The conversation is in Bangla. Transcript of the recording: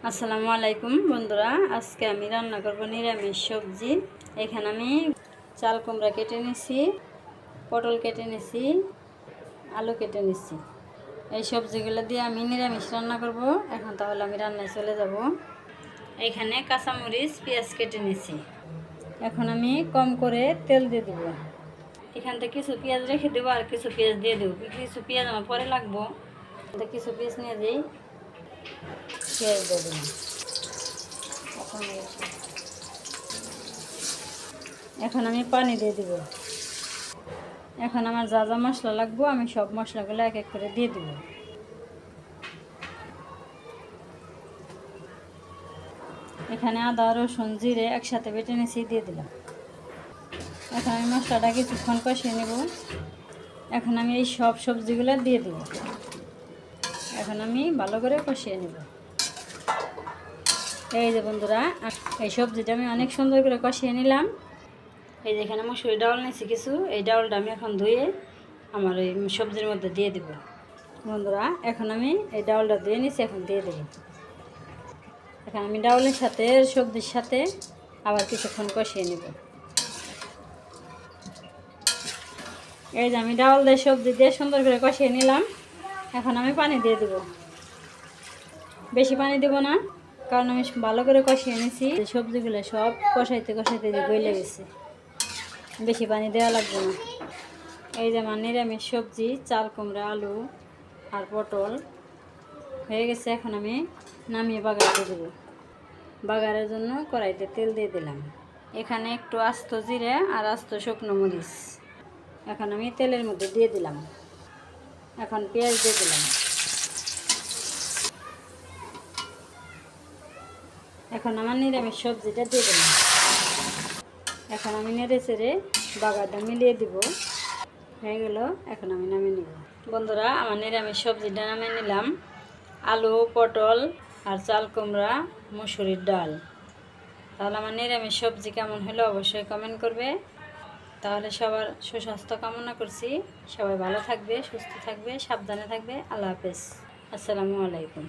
আসসালামু আলাইকুম বন্ধুরা, আজকে আমি রান্না করব নিরামিষ সবজি। এখানে আমি চাল কুমড়া কেটে নিছি, পটল কেটে নিছি, আলু কেটে নিছি। এই সবজিগুলো দিয়ে আমি নিরামিষ রান্না করব। এখন তাহলে আমি রান্নায় চলে যাব। এখানে কাঁচামরিচ পেঁয়াজ কেটে নিছি। এখন আমি কম করে তেল দিয়ে দেব। এখান থেকে কিছু পেঁয়াজ রেখে দেবো আর কিছু পেঁয়াজ দিয়ে দেবো। কিছু পেঁয়াজ আমার পরে লাগবো, কিছু পেঁয়াজ নিয়ে দিই, পেঁয়াজ দিয়ে দেবো। এখন আমি পানি দিয়ে দিব। এখন আমার যা যা মশলা লাগবো আমি সব মশলাগুলো এক এক করে দিয়ে দিব। এখানে আদা রসুন জিরে একসাথে বেটে নিয়েছি, দিয়ে দিলাম। এখন আমি মশলাটা কিছুক্ষণ কষিয়ে নেব। এখন আমি এই সব সবজিগুলো দিয়ে দেব। এখন আমি ভালো করে কষিয়ে নেব। এই যে বন্ধুরা, এই সবজিটা আমি অনেক সুন্দর করে কষিয়ে নিলাম। এই যে এখানে মুসুরি ডাউল নিয়েছি কিছু, এই ডাউলটা আমি এখন ধুয়ে আমার এই সবজির মধ্যে দিয়ে দেব। বন্ধুরা, এখন আমি এই ডাউলটা ধুয়ে নিয়েছি, এখন দিয়ে দেব। এখন আমি ডাউলের সাথে সবজির সাথে আবার কিছুক্ষণ কষিয়ে নেব। এই যে আমি ডাউল দিয়ে সবজি দিয়ে সুন্দর করে কষিয়ে নিলাম। এখন আমি পানি দিয়ে দেব। বেশি পানি দেব না, কারণ আমি ভালো করে কষিয়ে নিয়েছি। সবজিগুলো সব কষাইতে কষাইতে যে গলে গেছে, বেশি পানি দেওয়া লাগবে না। এই যে আমার নিরামিষ সবজি চাল কুমড়া আলু আর পটল হয়ে গেছে। এখন আমি নামিয়ে বাগার দিয়ে দেবো। বাগারের জন্য কড়াইতে তেল দিয়ে দিলাম। এখানে একটু আস্ত জিরে আর আস্ত শুকনো মরিচ এখন আমি তেলের মধ্যে দিয়ে দিলাম। এখন পেঁয়াজ দিয়ে দিলাম। এখন আমার নিরামিষ সবজিটা দিয়ে দিলাম। এখন আমি নেড়ে চেড়ে বাগারটা মিলিয়ে দিব। হয়ে গেল, এখন আমি নামিয়ে নিব। বন্ধুরা, আমার নিরামিষ সবজিটা নামিয়ে নিলাম। আলু পটল আর চাল কুমড়া মুসুরির ডাল। তাহলে আমার নিরামিষ সবজি কেমন হলো অবশ্যই কমেন্ট করবে। তাহলে সবার সুস্বাস্থ্য কামনা করছি। সবাই ভালো থাকবে, সুস্থ থাকবে, সাবধানে থাকবে। আল্লাহ হাফেজ। আসসালামু আলাইকুম।